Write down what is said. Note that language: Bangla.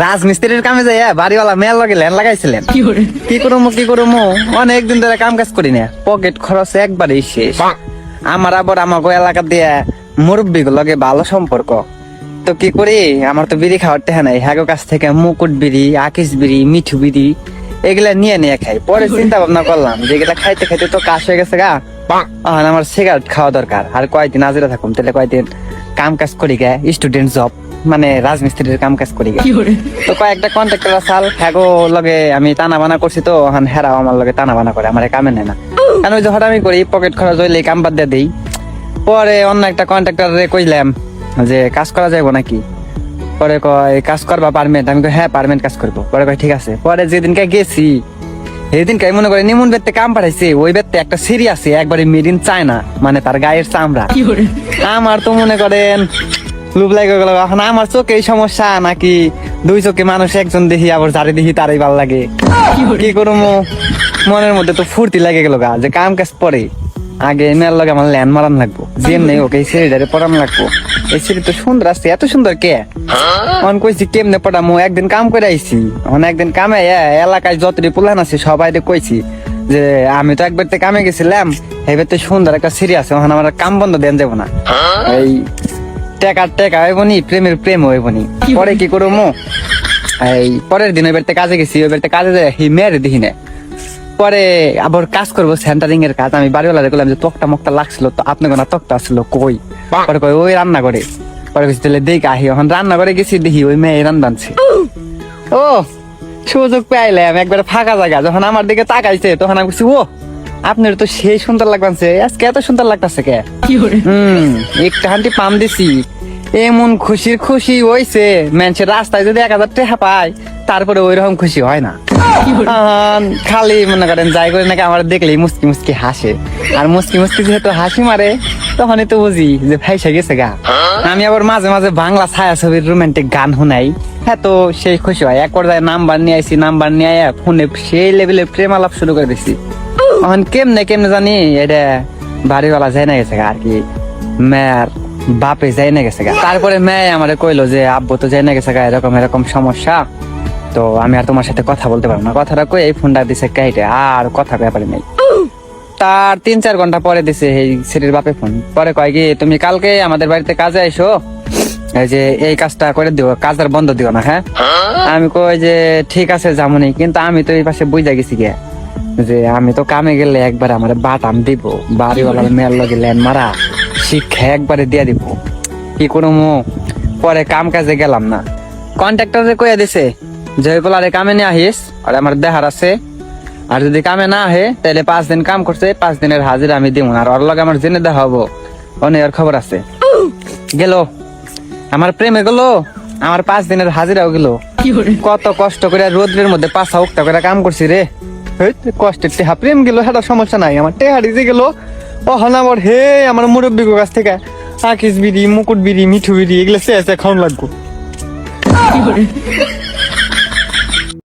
রাজমিস্ত্রির কামে যাই বাড়িওয়ালা মেয়ের লগে ল্যান লাগাইছিলেন। কি করবো অনেকদিন ধরে কাম কাজ করি না, পকেট খরচ একবারই শেষ। আমার আবার আমাকে এলাকা দিয়ে মুরব্বী লগে ভালো সম্পর্ক, তো কি করি, আমার তো বিড়ি খাওয়ার টেহা নাই। হ্যাগো কাছ থেকে মুকুট বিড়ি, আকিস বিড়ি, মিঠু বিড়ি এগুলা নিয়ে খাই। পরে চিন্তা ভাবনা করলাম যে এগুলা খাইতে খাইতে তো কাজ হয়ে গেছে গা, আমার সিগারেট খাওয়া দরকার। আর কয়দিন আজরে থাকুম, তাহলে কয়দিন কাম কাজ করি গে, স্টুডেন্ট জব মানে রাজমিস্ত্রির কাম কাজ করি গে। তো কয়েকটা কন্ট্রাক্টর আসাল, হ্যাগো লগে আমি টানা বানা করছি, তো হেরাও আমার লগে টানা বানা করে, আমার কামে নেয় না। কারণ ওই যে হঠাৎ করি পকেট খরচ হইলে কাম বাদ দিয়ে দিই। পরে অন্য একটা কন্ট্রাক্টরে কইলাম যে কাজ করা যাইব নাকি। পরে কয় কাজ করবা পারমেন্ট, আমি হ্যাঁ পারমেন্ট কাজ করবো। পরে কয় ঠিক আছে। পরে যেদিনকে গেছি সেদিনকে মনে করে নিমন বেতে কাম পাঠাইছে, ওই বেতে একটা সিঁড়ি আছে একবারে মেড ইন চায়না, মানে তার গায়ের চামড়া। আমার তো মনে করেন লুপ লাগে গেল। এখন আমার চোখে এই সমস্যা নাকি দুই চোখে মানুষ একজন দেখি, আবার যারে দেখি তারই ভাল লাগে। কি করবো, মনের মধ্যে তো ফুর্তি লাগে গেল গা যে কাম কাজ পরে আগে মেয়ের লগে আমার ল্যান্ড মারান লাগবো, যে নেই ওকে এই সিঁড়িটারে পড়ানো লাগবো। এই সিঁড়ি তো সুন্দর আসছে, এত সুন্দর কে অন কইছি কেমনে পড়ামো। একদিন কাম করে আইছি, একদিন কামে এলাকায় যতটি পুলান আছে সবাই কইছি যে আমি তো একবার কামে গেছিলাম, এবার তো সুন্দর একটা সিঁড়ি আছে, ওখানে আমার কাম বন্ধ দেন যাবো না। এই টেকা হইবনি, প্রেমের প্রেম হইবনি। পরে কি করবো, এই পরের দিন ওই বাড়িতে কাজে গেছি, ওই বাড়িতে কাজে যায় মেয়ের দেখি না। পরে আবার কাজ করবো সেন্টারিং এর কাজ। আমি বাড়িওয়ালা দেখলাম যে তক্তা মক্তা লাগছিল, তো আপনার কোন তক্তা আসছিল কই। পরে কই ওই রান্না করে। পরে গেছি তাহলে দেখি আহি, এখন রান্না করে গেছি দেখি ওই মেয়ে রান্নাছে। ও সুযোগ পাইলাম, একবারে ফাঁকা জায়গা, যখন আমার দিকে তাকাইছে তখন আমি বলছি ও আপনার তো সেই সুন্দর লাগছে, আজকে এত সুন্দর লাগতেছে কে। একটা হান্টি পাম দিছি, এমন খুশির খুশি হইছে, মানুষের রাস্তায় যদি 1000 টাকা পায় তারপরে ওই রকম খুশি হয় না। খালি মনে করেন যাই করে নাকি আমার দেখলেই মুসকি মুসকি হাসে, আর মুসকি মুসকি যেহেতু হাসি মারে তখনই তো বুঝি যে ফাইসা গেছে গা। আমি আবার মাঝে মাঝে বাংলা ছায়া ছবির রোমান্টিক গান শুনাই, হ্যাঁ তো সেই খুশি হয়। এক পর্যায়ে নাম্বার নিয়ে আইসি, নাম্বার নিয়ে আয়া ফোনে সেই লেভেলে প্রেম আলাপ শুরু করে দিছি। এখন কেমনে জানি এটা বাড়িওয়ালা যাই না গেছে গা, আর কি মেয়ের বাপে যাই না গেছে গা। তারপরে মেয়ে আমারে কইলো যে আব্বু তো যাই না গেছে গা, এরকম সমস্যা, তো আমি আর তোমার সাথে কথা বলতে পারবো না। কথাটা কই এই ফোনটা দিছে কাইটে, আর কথা ব্যাপারে নেই। তার 3-4 ঘন্টা পরে দিছে এই ছেলের বাপে ফোন। পরে কয় কি তুমি কালকে আমাদের বাড়িতে কাজে আইসো, এই যে এই কাজটা করে দিও, কাজের বন্ধ দিও না। হ্যাঁ আমি কই যে ঠিক আছে যামুনি, কিন্তু আমি তো এই পাশে বুঝা গেছি গে যে আমি তো কামে গেলে একবার আমার বাটাম দিব, বাড়িওয়ালার মেয়ের লগে ল্যান মারা শিক্ষা একবারে দিয়ে দিব। কি করবো, পরে কাম কাজে গেলাম না। কন্ট্রাক্টরে কইয়া দিছে যে বলারে কামে নিয়ে আহিস, আর আমার দেহার আছে, আর যদি কামে না আহে তাহলে 5 দিন কাম করছে, 5 দিনের হাজিরা আমি দিব না। আর ওর লগে আমার জেনে দেখা হবো, অনেক খবর আছে। গেল আমার প্রেমে গেল, আমার 5 দিনের হাজিরাও গেল। কত কষ্ট করে রোদ্রের মধ্যে 5 উক্তা করে কাম করছি রে, কষ্টের টেহা প্রেম গেল, সেটা সমস্যা নাই। আমার টেহা ডিজে গেল, ও হনাবর হে আমার মুরব্বী কাছ থেকে আকিস বিড়ি, মুকুট বিড়ি, মিঠু বিড়ি এগুলো চেয়ে খাওয়ান লাগবো।